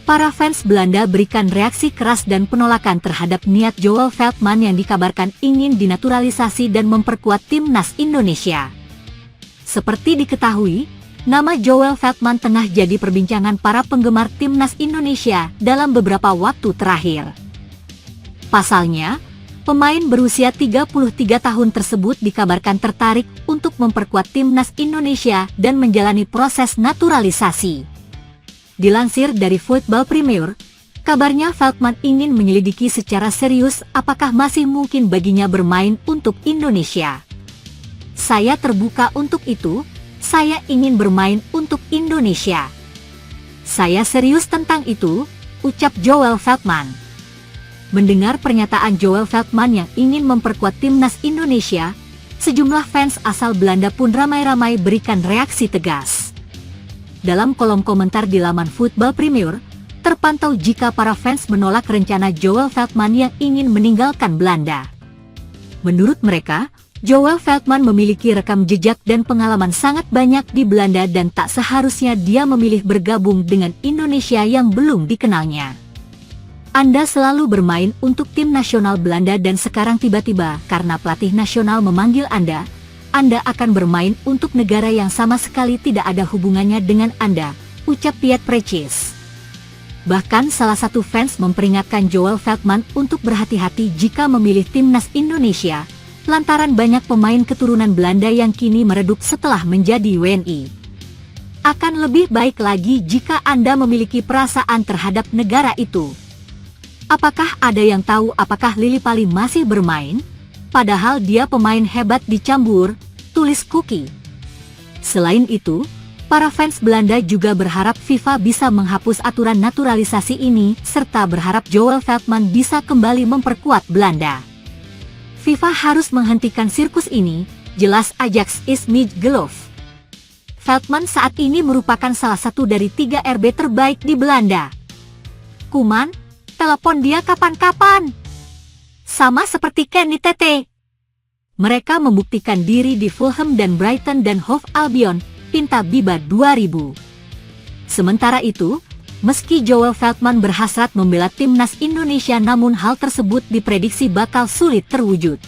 Para fans Belanda berikan reaksi keras dan penolakan terhadap niat Joel Veltman yang dikabarkan ingin dinaturalisasi dan memperkuat timnas Indonesia. Seperti diketahui, nama Joel Veltman tengah jadi perbincangan para penggemar timnas Indonesia dalam beberapa waktu terakhir. Pasalnya, pemain berusia 33 tahun tersebut dikabarkan tertarik untuk memperkuat timnas Indonesia dan menjalani proses naturalisasi. Dilansir dari Football Premier, kabarnya Veltman ingin menyelidiki secara serius apakah masih mungkin baginya bermain untuk Indonesia. "Saya terbuka untuk itu, saya ingin bermain untuk Indonesia. Saya serius tentang itu," ucap Joel Veltman. Mendengar pernyataan Joel Veltman yang ingin memperkuat timnas Indonesia, sejumlah fans asal Belanda pun ramai-ramai berikan reaksi tegas. Dalam kolom komentar di laman Football Premier, terpantau jika para fans menolak rencana Joel Veltman yang ingin meninggalkan Belanda. Menurut mereka, Joel Veltman memiliki rekam jejak dan pengalaman sangat banyak di Belanda dan tak seharusnya dia memilih bergabung dengan Indonesia yang belum dikenalnya. "Anda selalu bermain untuk tim nasional Belanda dan sekarang tiba-tiba karena pelatih nasional memanggil Anda akan bermain untuk negara yang sama sekali tidak ada hubungannya dengan Anda," ucap Piet Precies. Bahkan salah satu fans memperingatkan Joel Veltman untuk berhati-hati jika memilih timnas Indonesia, lantaran banyak pemain keturunan Belanda yang kini meredup setelah menjadi WNI. "Akan lebih baik lagi jika Anda memiliki perasaan terhadap negara itu. Apakah ada yang tahu apakah Lili Pali masih bermain? Padahal dia pemain hebat di Cambur," tulis Kuki. Selain itu, para fans Belanda juga berharap FIFA bisa menghapus aturan naturalisasi ini serta berharap Joel Veltman bisa kembali memperkuat Belanda. "FIFA harus menghentikan sirkus ini," jelas Ajax Ismij Geloof. Veltman saat ini merupakan salah satu dari 3 RB terbaik di Belanda. "Koeman, telepon dia kapan-kapan. Sama seperti Kenny Tete. Mereka membuktikan diri di Fulham dan Brighton dan Hove Albion, pinta Biba 2000. Sementara itu, meski Joel Veltman berhasrat membela timnas Indonesia namun hal tersebut diprediksi bakal sulit terwujud.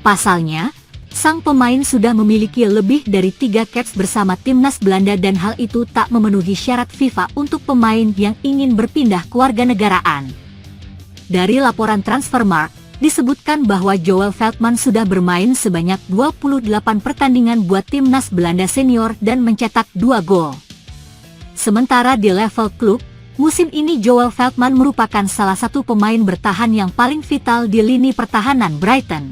Pasalnya, sang pemain sudah memiliki lebih dari 3 caps bersama timnas Belanda dan hal itu tak memenuhi syarat FIFA untuk pemain yang ingin berpindah kewarganegaraan. Dari laporan Transfermarkt, disebutkan bahwa Joel Veltman sudah bermain sebanyak 28 pertandingan buat timnas Belanda senior dan mencetak 2 gol. Sementara di level klub, musim ini Joel Veltman merupakan salah satu pemain bertahan yang paling vital di lini pertahanan Brighton.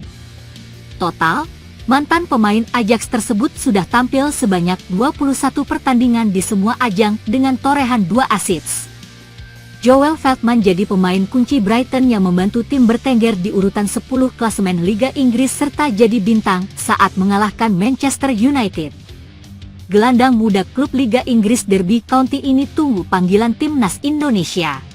Total, mantan pemain Ajax tersebut sudah tampil sebanyak 21 pertandingan di semua ajang dengan torehan 2 assist. Joel Veltman jadi pemain kunci Brighton yang membantu tim bertengger di urutan 10 klasemen Liga Inggris serta jadi bintang saat mengalahkan Manchester United. Gelandang muda klub Liga Inggris Derby County ini tunggu panggilan timnas Indonesia.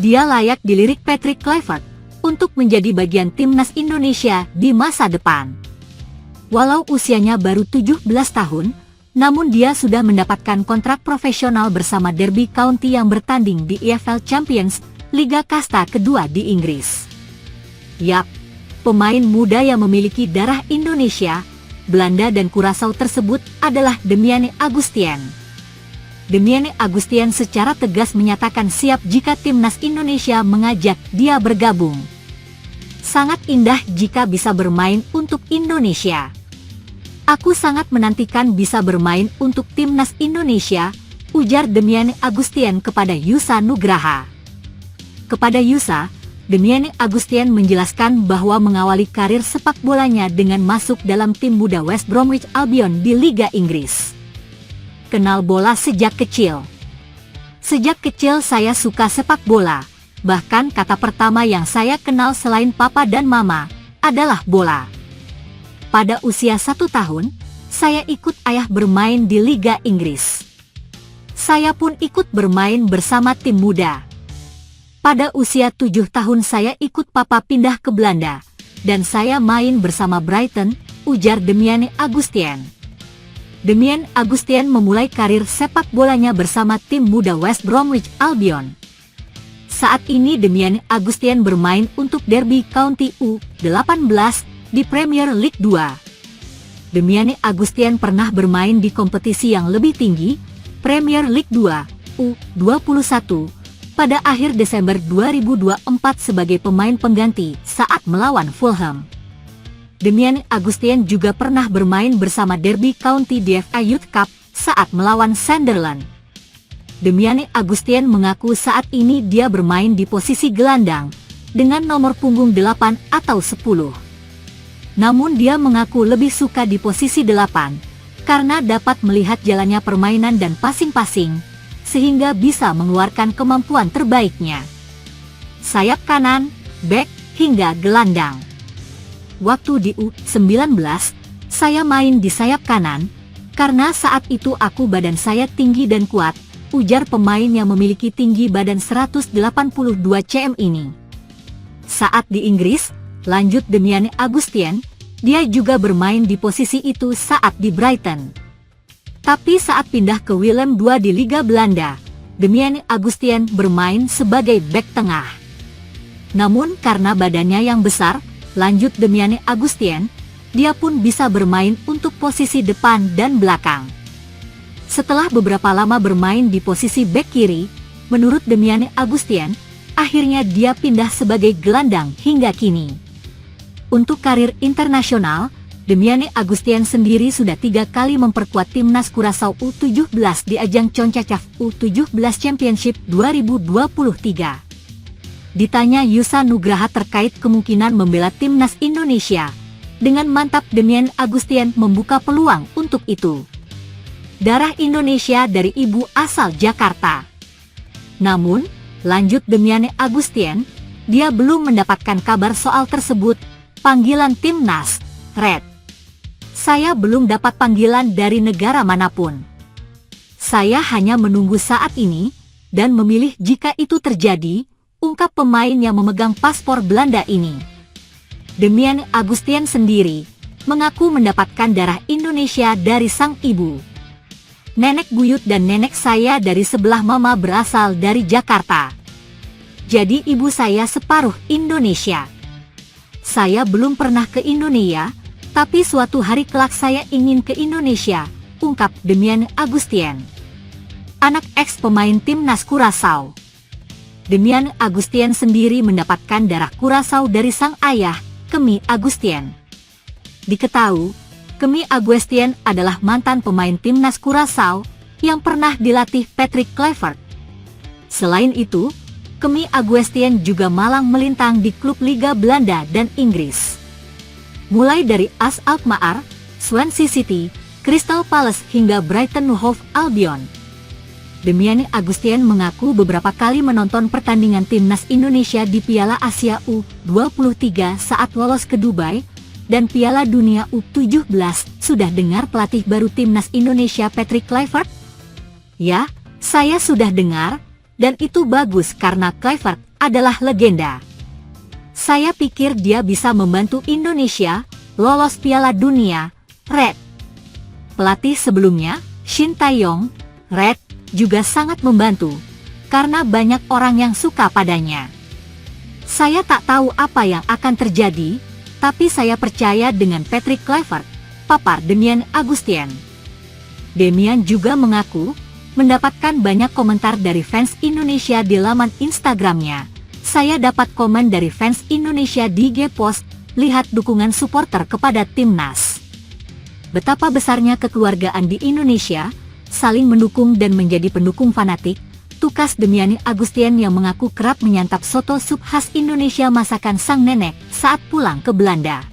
Dia layak dilirik Patrick Kluivert untuk menjadi bagian timnas Indonesia di masa depan. Walau usianya baru 17 tahun, namun dia sudah mendapatkan kontrak profesional bersama Derby County yang bertanding di EFL Champions, Liga Kasta kedua di Inggris. Yap, pemain muda yang memiliki darah Indonesia, Belanda dan Curaçao tersebut adalah Damiane Augustin. Damiane Augustin secara tegas menyatakan siap jika timnas Indonesia mengajak dia bergabung. "Sangat indah jika bisa bermain untuk Indonesia. Aku sangat menantikan bisa bermain untuk timnas Indonesia," ujar Damiane Augustin kepada Yusa Nugraha. Kepada Yusa, Damiane Augustin menjelaskan bahwa mengawali karir sepak bolanya dengan masuk dalam tim muda West Bromwich Albion di Liga Inggris. "Kenal bola sejak kecil. Sejak kecil saya suka sepak bola, bahkan kata pertama yang saya kenal selain papa dan mama adalah bola. Pada usia 1 tahun, saya ikut ayah bermain di Liga Inggris. Saya pun ikut bermain bersama tim muda. Pada usia 7 tahun saya ikut papa pindah ke Belanda, dan saya main bersama Brighton," ujar Damiane Augustin. Demian Augustin memulai karir sepak bolanya bersama tim muda West Bromwich Albion. Saat ini Demian Augustin bermain untuk Derby County U18 di Premier League 2. Demian Augustin pernah bermain di kompetisi yang lebih tinggi, Premier League 2 U21, pada akhir Desember 2024 sebagai pemain pengganti saat melawan Fulham. Demian Augustin juga pernah bermain bersama Derby County di FA Youth Cup saat melawan Sunderland. Demian Augustin mengaku saat ini dia bermain di posisi gelandang dengan nomor punggung 8 atau 10. Namun dia mengaku lebih suka di posisi 8 karena dapat melihat jalannya permainan dan passing-passing sehingga bisa mengeluarkan kemampuan terbaiknya. Sayap kanan, bek, hingga gelandang. Waktu di U19, saya main di sayap kanan, karena saat itu badan saya tinggi dan kuat, ujar pemain yang memiliki tinggi badan 182 cm ini. Saat di Inggris, lanjut Demian Augustin, dia juga bermain di posisi itu saat di Brighton. Tapi saat pindah ke Willem II di Liga Belanda, Demian Augustin bermain sebagai bek tengah. Namun karena badannya yang besar, lanjut Demian Augustin, dia pun bisa bermain untuk posisi depan dan belakang. Setelah beberapa lama bermain di posisi bek kiri, menurut Demian Augustin, akhirnya dia pindah sebagai gelandang hingga kini. Untuk karir internasional, Demian Augustin sendiri sudah 3 kali memperkuat timnas Curaçao U17 di ajang CONCACAF U17 Championship 2023. Ditanya Yusa Nugraha terkait kemungkinan membela timnas Indonesia, dengan mantap Demian Augustin membuka peluang untuk itu. Darah Indonesia dari ibu asal Jakarta. Namun, lanjut Demian Augustin, dia belum mendapatkan kabar soal tersebut, panggilan timnas, Red. Saya belum dapat panggilan dari negara manapun. Saya hanya menunggu saat ini, dan memilih jika itu terjadi, ungkap pemain yang memegang paspor Belanda ini. Demian Augustin sendiri mengaku mendapatkan darah Indonesia dari sang ibu. Nenek buyut dan nenek saya dari sebelah mama berasal dari Jakarta. Jadi ibu saya separuh Indonesia. Saya belum pernah ke Indonesia, tapi suatu hari kelak saya ingin ke Indonesia, ungkap Demian Augustin. Anak eks pemain timnas Curaçao. Demian Augustin sendiri mendapatkan darah Curaçao dari sang ayah, Kemi Augustin. Diketahui, Kemi Augustin adalah mantan pemain timnas Curaçao yang pernah dilatih Patrick Kluivert. Selain itu, Kemi Augustin juga malang melintang di klub Liga Belanda dan Inggris. Mulai dari AS Alkmaar, Swansea City, Crystal Palace hingga Brighton Hove Albion. Demian Augustin mengaku beberapa kali menonton pertandingan timnas Indonesia di Piala Asia U23 saat lolos ke Dubai, dan Piala Dunia U17. Sudah dengar pelatih baru timnas Indonesia Patrick Kluivert? Ya, saya sudah dengar, dan itu bagus karena Kluivert adalah legenda. Saya pikir dia bisa membantu Indonesia lolos Piala Dunia, Red. Pelatih sebelumnya, Shin Tae-yong, Red, juga sangat membantu, karena banyak orang yang suka padanya. Saya tak tahu apa yang akan terjadi, tapi saya percaya dengan Patrick Kluivert, papar Demian Augustin. Demian juga mengaku mendapatkan banyak komentar dari fans Indonesia di laman Instagramnya. Saya dapat komen dari fans Indonesia di G-Post, lihat dukungan supporter kepada timnas. Betapa besarnya kekeluargaan di Indonesia, saling mendukung dan menjadi pendukung fanatik, tukas Demian Augustin yang mengaku kerap menyantap soto sup khas Indonesia masakan sang nenek saat pulang ke Belanda.